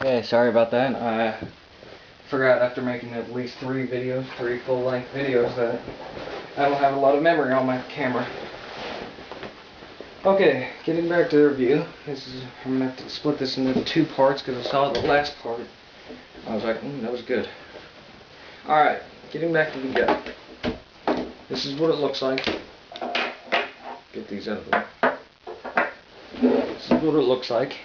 Okay, sorry about that. I forgot after making at least three full-length videos, that I don't have a lot of memory on my camera. Okay, getting back to the review. I'm gonna have to split this into two parts because I saw the last part. I was like, that was good. Alright, getting back to the gun. This is what it looks like. Get these out of the way. This is what it looks like.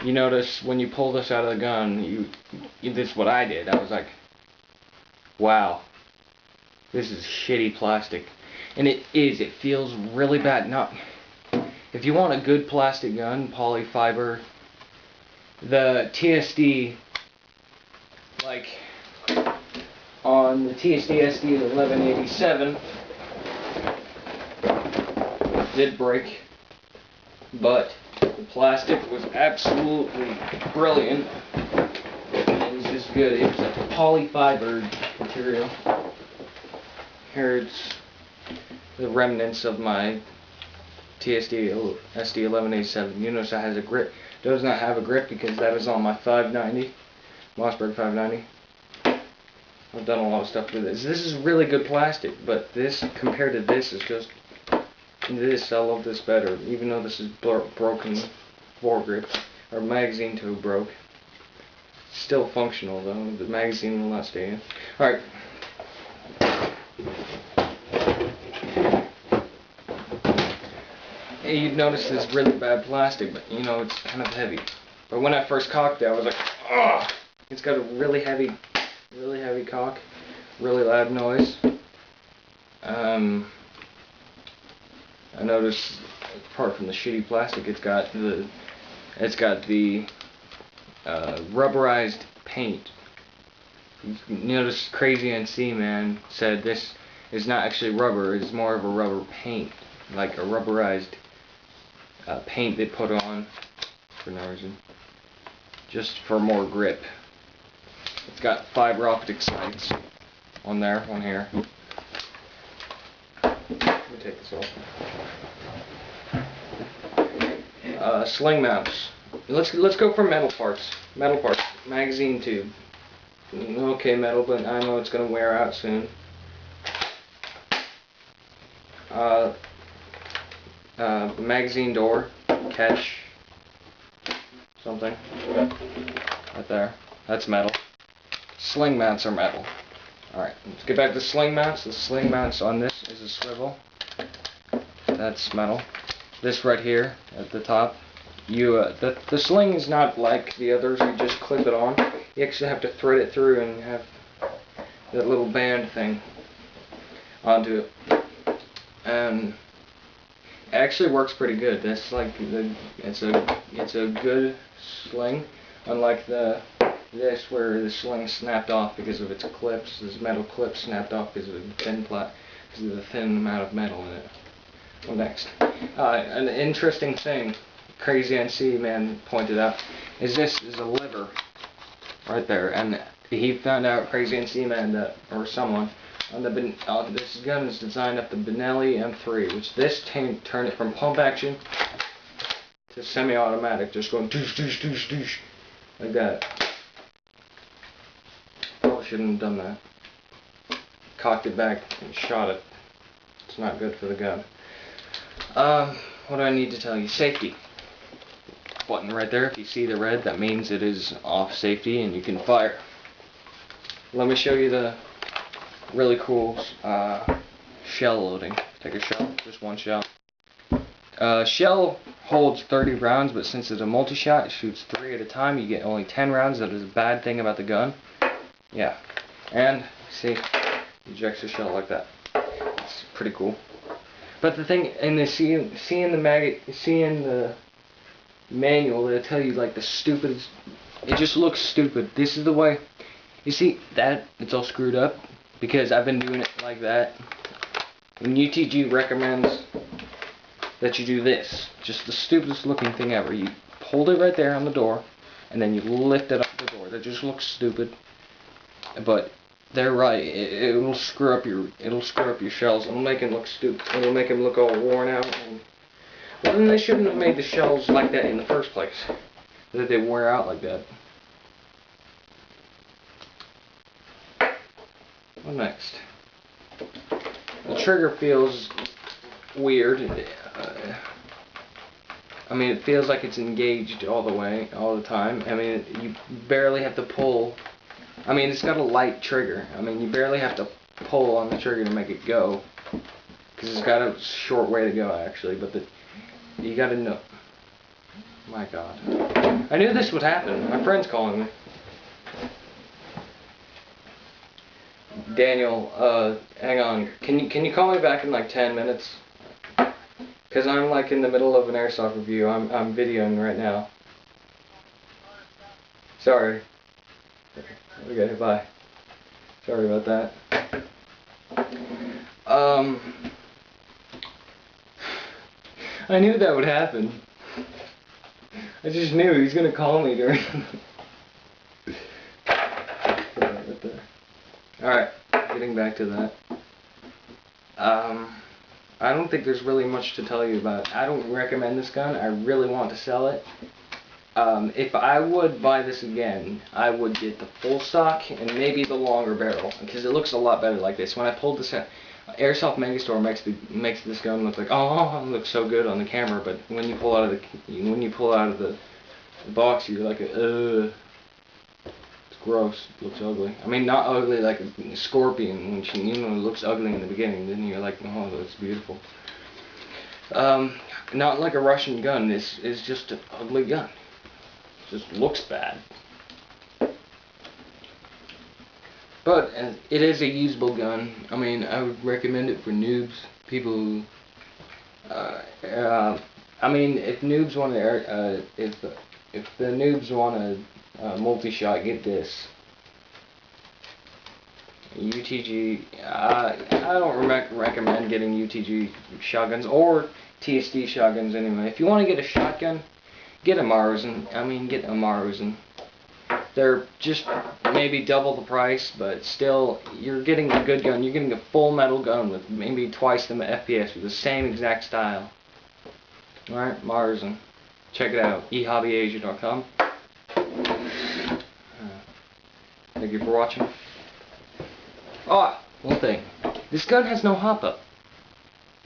You notice when you pull this out of the gun, this is what I did. I was like, wow, this is shitty plastic. And it feels really bad. Now, if you want a good plastic gun, polyfiber, the TSD, like on the TSD SD 1187, did break, but the plastic was absolutely brilliant. It was just good. It was a polyfiber material. Here it's the remnants of my TSD SD 1187. You notice it has a grip. It does not have a grip because that is on my 590, Mossberg 590. I've done a lot of stuff with this. This is really good plastic, but this compared to this is just this. I love this better, even though this is broken foregrip or magazine tube broke. Still functional though. The magazine will not stay in. All right. You'd notice this really bad plastic, but you know it's kind of heavy. But when I first cocked it, I was like, oh! It's got a really heavy cock, really loud noise. I noticed, apart from the shitty plastic, it's got the rubberized paint. You notice Crazy NC Man said this is not actually rubber; it's more of a rubber paint, like a rubberized paint they put on for no reason, just for more grip. It's got fiber optic sights on there, one here. Let me take this off. Sling mounts. Let's go for metal parts. Metal parts. Magazine tube. Okay, metal, but I know it's gonna wear out soon. Magazine door, catch, something, right there. That's metal. Sling mounts are metal. Alright, let's get back to sling mounts. The sling mounts on this is a swivel. That's metal. This right here at the top, the sling is not like the others. You just clip it on. You actually have to thread it through and have that little band thing onto it. And it actually works pretty good. That's like it's a good sling, unlike this where the sling snapped off because of its clips. This metal clip snapped off because of the thin amount of metal in it. Well, next, an interesting thing Crazy NC Man pointed out is this is a lever right there, and he found out, Crazy NC Man, that, or someone, this gun is designed after the Benelli M3, which this turned it from pump action to semi-automatic, just going doosh doosh doosh doosh like that. Probably shouldn't have done that. Cocked it back and shot it. It's not good for the gun. What do I need to tell you? Safety. Button right there. If you see the red, that means it is off safety and you can fire. Let me show you the really cool shell loading. Take a shell, just one shell. Shell holds 30 rounds, but since it's a multi-shot, it shoots 3 at a time. You get only 10 rounds. That is a bad thing about the gun. Yeah, and see, ejects the shell like that. It's pretty cool. But the thing, in the seeing the manual, they'll tell you like the stupidest. It just looks stupid. This is the way. You see that it's all screwed up because I've been doing it like that. And UTG recommends that you do this. Just the stupidest looking thing ever. You hold it right there on the door, and then you lift it up the door. That just looks stupid. But they're right. It'll screw up your shells. It'll make them look stupid. It'll make them look all worn out. Well, then they shouldn't have made the shells like that in the first place. that they wear out like that. What next? The trigger feels weird. I mean, it feels like it's engaged all the way, all the time. I mean, you barely have to pull. I mean, it's got a light trigger. I mean, you barely have to pull on the trigger to make it go, because it's got a short way to go actually. But you got to know. My God, I knew this would happen. My friend's calling me. Daniel, hang on. Can you call me back in like 10 minutes? Cause I'm like in the middle of an Airsoft review. I'm videoing right now. Sorry. Okay, bye. Sorry about that. I knew that would happen. I just knew he was gonna call me during. Alright, getting back to that. I don't think there's really much to tell you about it. I don't recommend this gun. I really want to sell it. If I would buy this again, I would get the full stock and maybe the longer barrel, because it looks a lot better like this. When I pulled this out, Airsoft Megastore makes this gun look like, oh, it looks so good on the camera, but when you pull out of the box, you're like, it's gross. It looks ugly. I mean, not ugly like a scorpion, when it looks ugly in the beginning, then you're like, oh, that's beautiful. Not like a Russian gun. This is just an ugly gun. It just looks bad. But it is a usable gun. I mean, I would recommend it for noobs, people who, I mean, if noobs want to, if the noobs want a multi-shot, get this. UTG. I don't recommend getting UTG shotguns or TSD shotguns anyway. If you want to get a shotgun, get a Maruzen. I mean, get a Maruzen. They're just maybe double the price, but still, you're getting a good gun. You're getting a full metal gun with maybe twice the FPS with the same exact style. Alright, Maruzen. Check it out. ehobbyasia.com. Thank you for watching. Oh, one thing. This gun has no hop-up.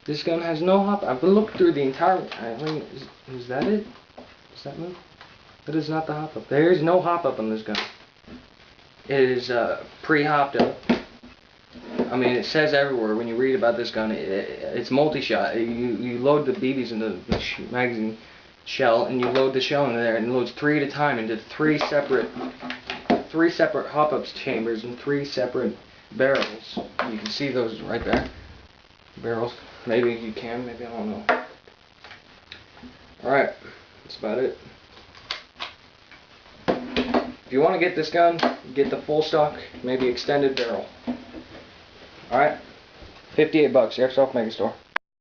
This gun has no hop-up. I've looked through the entire... is that it? Does that move? That is not the hop-up. There is no hop-up on this gun. It is pre-hopped up. I mean, it says everywhere when you read about this gun, it's multi-shot. You load the BBs in the magazine shell, and you load the shell in there, and it loads 3 at a time into three separate hop-up chambers and 3 separate barrels. You can see those right there. Barrels. Maybe you can, maybe I don't know. Alright, that's about it. If you want to get this gun, get the full stock, maybe extended barrel. Alright, $58, Airsoft Megastore.